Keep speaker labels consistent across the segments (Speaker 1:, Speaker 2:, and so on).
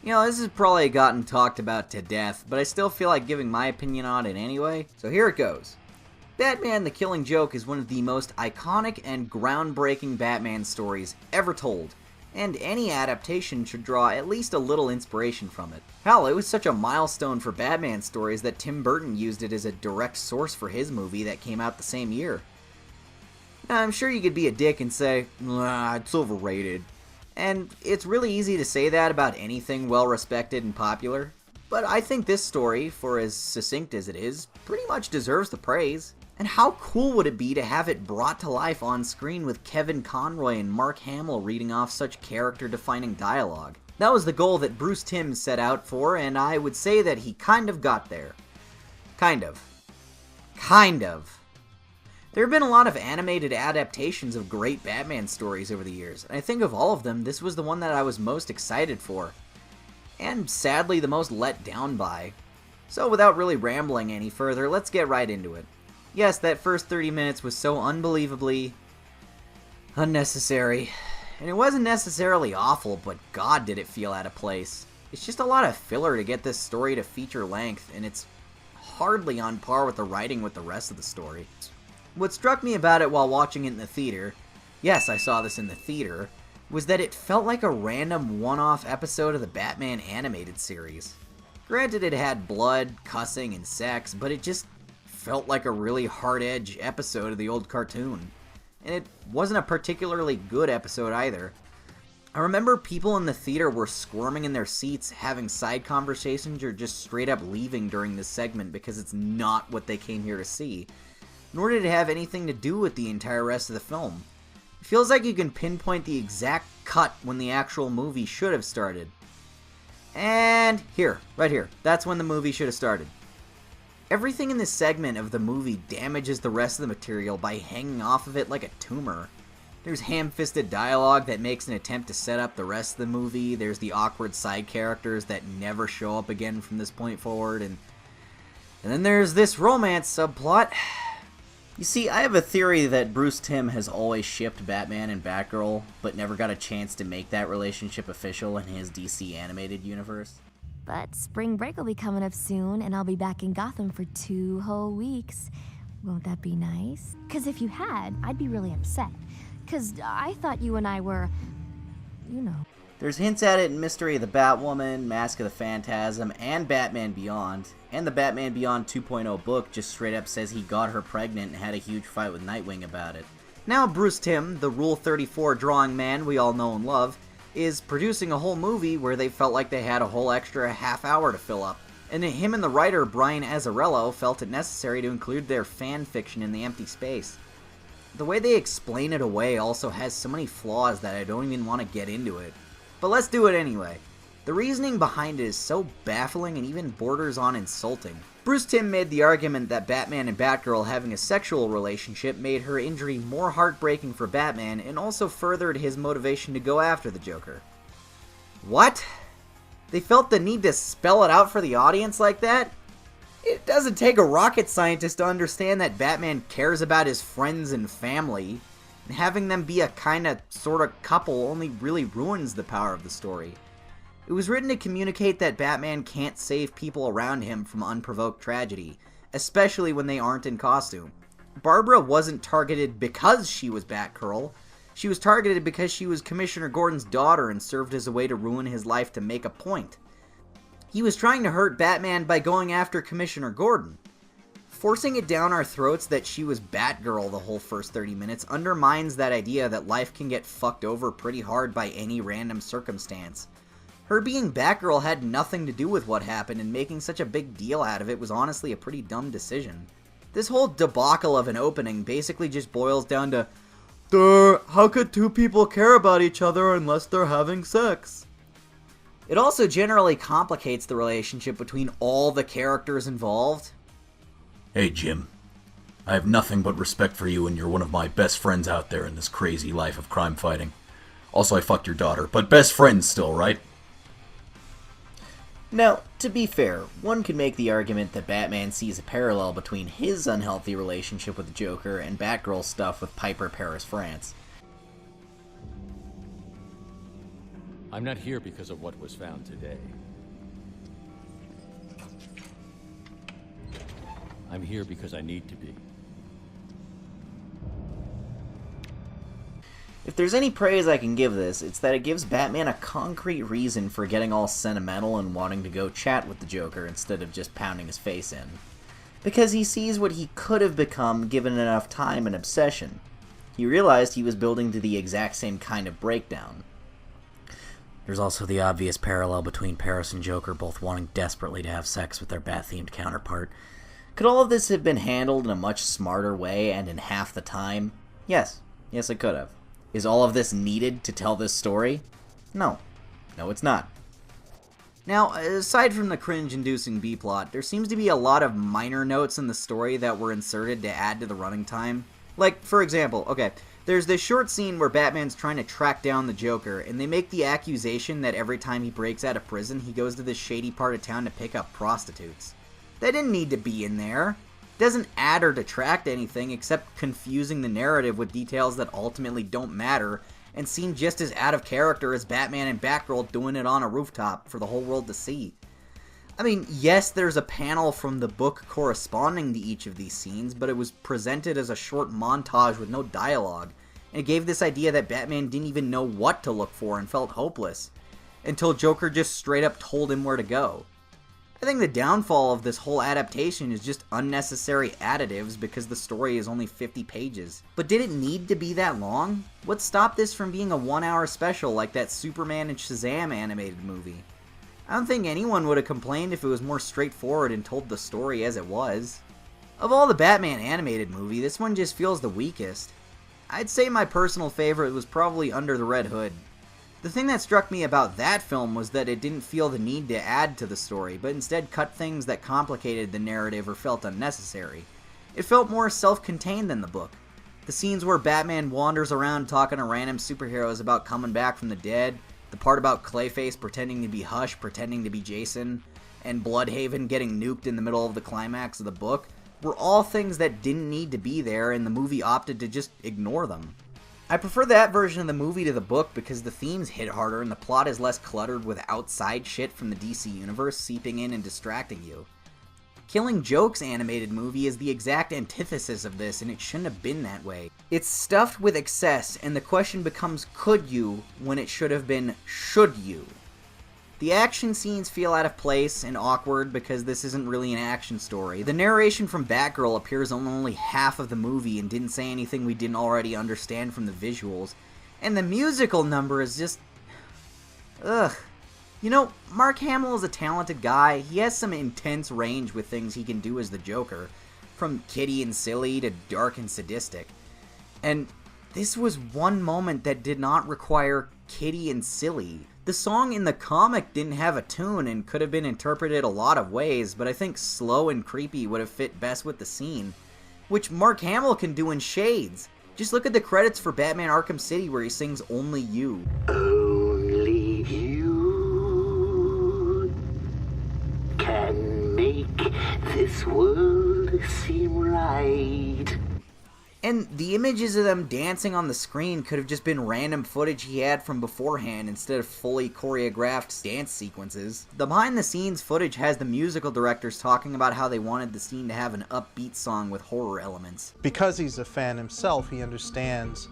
Speaker 1: You know, this has probably gotten talked about to death, but I still feel like giving my opinion on it anyway, so here it goes. Batman the Killing Joke is one of the most iconic and groundbreaking Batman stories ever told, and any adaptation should draw at least a little inspiration from it. Hell, it was such a milestone for Batman stories that Tim Burton used it as a direct source for his movie that came out the same year. Now, I'm sure you could be a dick and say, it's overrated. And it's really easy to say that about anything well-respected and popular, but I think this story, for as succinct as it is, pretty much deserves the praise. And how cool would it be to have it brought to life on screen with Kevin Conroy and Mark Hamill reading off such character-defining dialogue? That was the goal that Bruce Timm set out for, and I would say that he kind of got there. Kind of. There have been a lot of animated adaptations of great Batman stories over the years, and I think of all of them, this was the one that I was most excited for, and sadly the most let down by. So without really rambling any further, let's get right into it. Yes, that first 30 minutes was so unbelievably unnecessary, and it wasn't necessarily awful, but god did it feel out of place. It's just a lot of filler to get this story to feature length, and it's hardly on par with the writing with the rest of the story. What struck me about it while watching it in the theater, yes, I saw this in the theater, was that it felt like a random one-off episode of the Batman animated series. Granted, it had blood, cussing, and sex, but it just felt like a really hard-edge episode of the old cartoon. And it wasn't a particularly good episode either. I remember people in the theater were squirming in their seats, having side conversations, or just straight up leaving during this segment because it's not what they came here to see. Nor did it have anything to do with the entire rest of the film. It feels like you can pinpoint the exact cut when the actual movie should have started. And here, right here, that's when the movie should have started. Everything in this segment of the movie damages the rest of the material by hanging off of it like a tumor. There's ham-fisted dialogue that makes an attempt to set up the rest of the movie, there's the awkward side characters that never show up again from this point forward, and then there's this romance subplot. You see, I have a theory that Bruce Timm has always shipped Batman and Batgirl, but never got a chance to make that relationship official in his DC animated universe.
Speaker 2: But spring break will be coming up soon, and I'll be back in Gotham for 2 whole weeks. Won't that be nice? 'Cause if you had, I'd be really upset. 'Cause I thought you and I were, you know.
Speaker 1: There's hints at it in Mystery of the Batwoman, Mask of the Phantasm, and Batman Beyond. And the Batman Beyond 2.0 book just straight up says he got her pregnant and had a huge fight with Nightwing about it. Now Bruce Timm, the Rule 34 drawing man we all know and love, is producing a whole movie where they felt like they had a whole extra half hour to fill up. And him and the writer, Brian Azzarello, felt it necessary to include their fan fiction in the empty space. The way they explain it away also has so many flaws that I don't even want to get into it. But let's do it anyway. The reasoning behind it is so baffling and even borders on insulting. Bruce Timm made the argument that Batman and Batgirl having a sexual relationship made her injury more heartbreaking for Batman and also furthered his motivation to go after the Joker. What? They felt the need to spell it out for the audience like that? It doesn't take a rocket scientist to understand that Batman cares about his friends and family, and having them be a kinda, sorta couple only really ruins the power of the story. It was written to communicate that Batman can't save people around him from unprovoked tragedy, especially when they aren't in costume. Barbara wasn't targeted because she was Batgirl. She was targeted because she was Commissioner Gordon's daughter and served as a way to ruin his life to make a point. He was trying to hurt Batman by going after Commissioner Gordon. Forcing it down our throats that she was Batgirl the whole first 30 minutes undermines that idea that life can get fucked over pretty hard by any random circumstance. Her being Batgirl had nothing to do with what happened, and making such a big deal out of it was honestly a pretty dumb decision. This whole debacle of an opening basically just boils down to, how could two people care about each other unless they're having sex? It also generally complicates the relationship between all the characters involved.
Speaker 3: Hey, Jim. I have nothing but respect for you, and you're one of my best friends out there in this crazy life of crime fighting. Also, I fucked your daughter, but best friends still, right?
Speaker 1: Now, to be fair, one could make the argument that Batman sees a parallel between his unhealthy relationship with the Joker and Batgirl's stuff with Piper Paris France.
Speaker 4: I'm not here because of what was found today. I'm here because I need to be.
Speaker 1: If there's any praise I can give this, it's that it gives Batman a concrete reason for getting all sentimental and wanting to go chat with the Joker instead of just pounding his face in. Because he sees what he could have become given enough time and obsession. He realized he was building to the exact same kind of breakdown. There's also the obvious parallel between Paris and Joker both wanting desperately to have sex with their Bat-themed counterpart. Could all of this have been handled in a much smarter way and in half the time? Yes. Yes, it could have. Is all of this needed to tell this story? No. No, it's not. Now, aside from the cringe-inducing B-plot, there seems to be a lot of minor notes in the story that were inserted to add to the running time. Like, for example, okay, there's this short scene where Batman's trying to track down the Joker, and they make the accusation that every time he breaks out of prison, he goes to this shady part of town to pick up prostitutes. That didn't need to be in there. Doesn't add or detract anything except confusing the narrative with details that ultimately don't matter and seem just as out of character as Batman and Batgirl doing it on a rooftop for the whole world to see. I mean, yes, there's a panel from the book corresponding to each of these scenes, but it was presented as a short montage with no dialogue, and it gave this idea that Batman didn't even know what to look for and felt hopeless, until Joker just straight up told him where to go. I think the downfall of this whole adaptation is just unnecessary additives because the story is only 50 pages. But did it need to be that long? What stopped this from being a 1-hour special like that Superman and Shazam animated movie? I don't think anyone would have complained if it was more straightforward and told the story as it was. Of all the Batman animated movie, this one just feels the weakest. I'd say my personal favorite was probably Under the Red Hood. The thing that struck me about that film was that it didn't feel the need to add to the story, but instead cut things that complicated the narrative or felt unnecessary. It felt more self-contained than the book. The scenes where Batman wanders around talking to random superheroes about coming back from the dead, the part about Clayface pretending to be Hush, pretending to be Jason, and Bloodhaven getting nuked in the middle of the climax of the book, were all things that didn't need to be there, and the movie opted to just ignore them. I prefer that version of the movie to the book because the themes hit harder and the plot is less cluttered with outside shit from the DC universe seeping in and distracting you. Killing Joke's animated movie is the exact antithesis of this, and it shouldn't have been that way. It's stuffed with excess, and the question becomes could you, when it should have been should you. The action scenes feel out of place and awkward because this isn't really an action story. The narration from Batgirl appears on only half of the movie and didn't say anything we didn't already understand from the visuals. And the musical number is just... ugh. You know, Mark Hamill is a talented guy. He has some intense range with things he can do as the Joker, from kiddie and silly to dark and sadistic. And this was one moment that did not require kiddie and silly. The song in the comic didn't have a tune and could have been interpreted a lot of ways, but I think slow and creepy would have fit best with the scene, which Mark Hamill can do in shades. Just look at the credits for Batman Arkham City where he sings Only You.
Speaker 5: Only you can make this world seem right.
Speaker 1: And the images of them dancing on the screen could have just been random footage he had from beforehand instead of fully choreographed dance sequences. The behind-the-scenes footage has the musical directors talking about how they wanted the scene to have an upbeat song with horror elements.
Speaker 6: Because he's a fan himself, he understands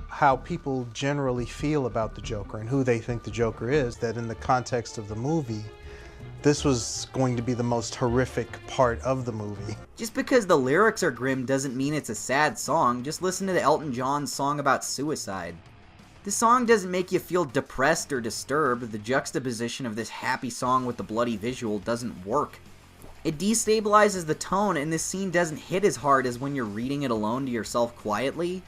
Speaker 6: how people generally feel about the Joker and who they think the Joker is, that in the context of the movie, this was going to be the most horrific part of the movie.
Speaker 1: Just because the lyrics are grim doesn't mean it's a sad song. Just listen to the Elton John song about suicide. This song doesn't make you feel depressed or disturbed. The juxtaposition of this happy song with the bloody visual doesn't work. It destabilizes the tone, and this scene doesn't hit as hard as when you're reading it alone to yourself quietly.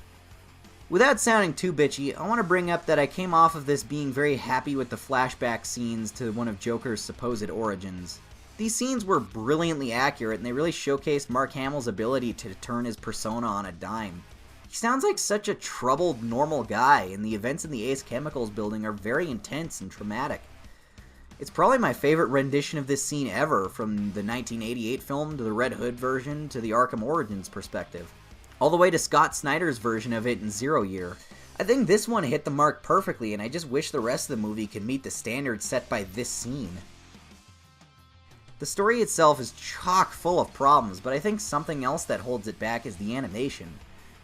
Speaker 1: Without sounding too bitchy, I want to bring up that I came off of this being very happy with the flashback scenes to one of Joker's supposed origins. These scenes were brilliantly accurate, and they really showcased Mark Hamill's ability to turn his persona on a dime. He sounds like such a troubled, normal guy, and the events in the Ace Chemicals building are very intense and traumatic. It's probably my favorite rendition of this scene ever, from the 1988 film to the Red Hood version to the Arkham Origins perspective, all the way to Scott Snyder's version of it in Zero Year. I think this one hit the mark perfectly, and I just wish the rest of the movie could meet the standards set by this scene. The story itself is chock full of problems, but I think something else that holds it back is the animation.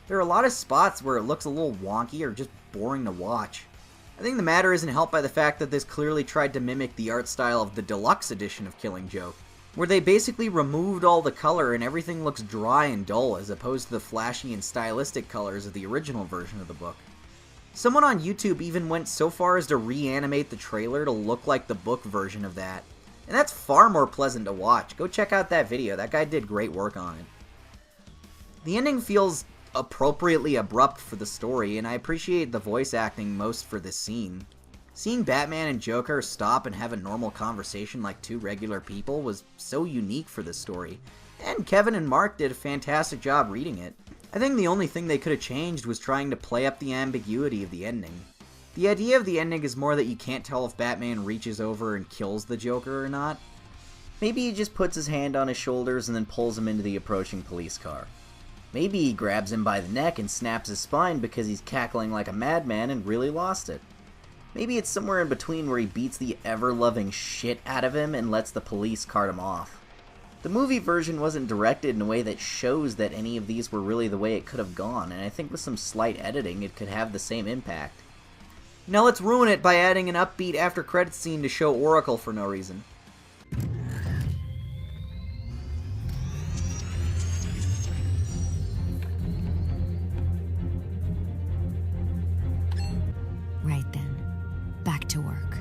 Speaker 1: There are a lot of spots where it looks a little wonky or just boring to watch. I think the matter isn't helped by the fact that this clearly tried to mimic the art style of the deluxe edition of Killing Joke, where they basically removed all the color and everything looks dry and dull as opposed to the flashy and stylistic colors of the original version of the book. Someone on YouTube even went so far as to reanimate the trailer to look like the book version of that, and that's far more pleasant to watch. Go check out that video, that guy did great work on it. The ending feels appropriately abrupt for the story, and I appreciate the voice acting most for this scene. Seeing Batman and Joker stop and have a normal conversation like two regular people was so unique for this story, and Kevin and Mark did a fantastic job reading it. I think the only thing they could have changed was trying to play up the ambiguity of the ending. The idea of the ending is more that you can't tell if Batman reaches over and kills the Joker or not. Maybe he just puts his hand on his shoulders and then pulls him into the approaching police car. Maybe he grabs him by the neck and snaps his spine because he's cackling like a madman and really lost it. Maybe it's somewhere in between where he beats the ever-loving shit out of him and lets the police cart him off. The movie version wasn't directed in a way that shows that any of these were really the way it could have gone, and I think with some slight editing it could have the same impact. Now let's ruin it by adding an upbeat after-credits scene to show Oracle for no reason.
Speaker 2: Right then, back to work.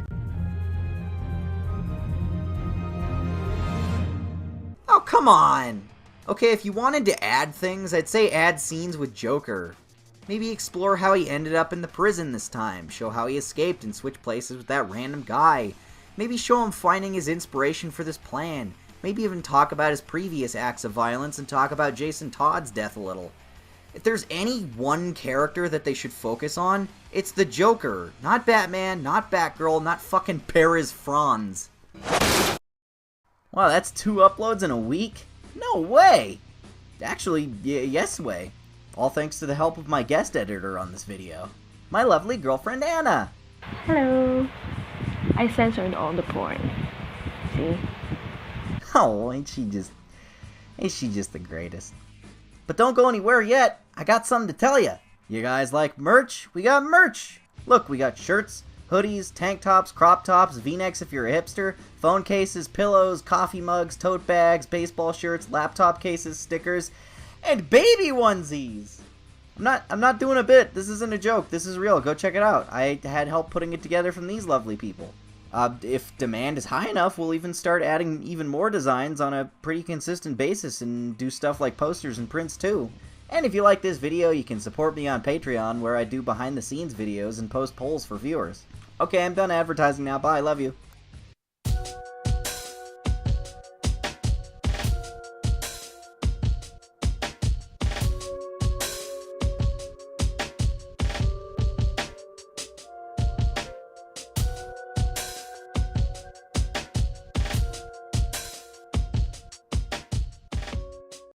Speaker 1: Oh, come on! Okay, if you wanted to add things, I'd say add scenes with Joker. Maybe explore how he ended up in the prison this time, show how he escaped and switched places with that random guy. Maybe show him finding his inspiration for this plan. Maybe even talk about his previous acts of violence and talk about Jason Todd's death a little. If there's any one character that they should focus on, it's the Joker. Not Batman, not Batgirl, not fucking Perez Franz. Wow, that's 2 uploads in a week? No way! Actually, yes way. All thanks to the help of my guest editor on this video. My lovely girlfriend Anna!
Speaker 7: Hello. I censored all the porn. See?
Speaker 1: Oh, ain't she just the greatest. But don't go anywhere yet. I got something to tell you. You guys like merch? We got merch. Look, we got shirts, hoodies, tank tops, crop tops, v-necks if you're a hipster, phone cases, pillows, coffee mugs, tote bags, baseball shirts, laptop cases, stickers, and baby onesies. I'm not doing a bit. This isn't a joke. This is real. Go check it out. I had help putting it together from these lovely people. If demand is high enough, we'll even start adding even more designs on a pretty consistent basis and do stuff like posters and prints too. And if you like this video, you can support me on Patreon, where I do behind the scenes videos and post polls for viewers. Okay, I'm done advertising now. Bye, love you.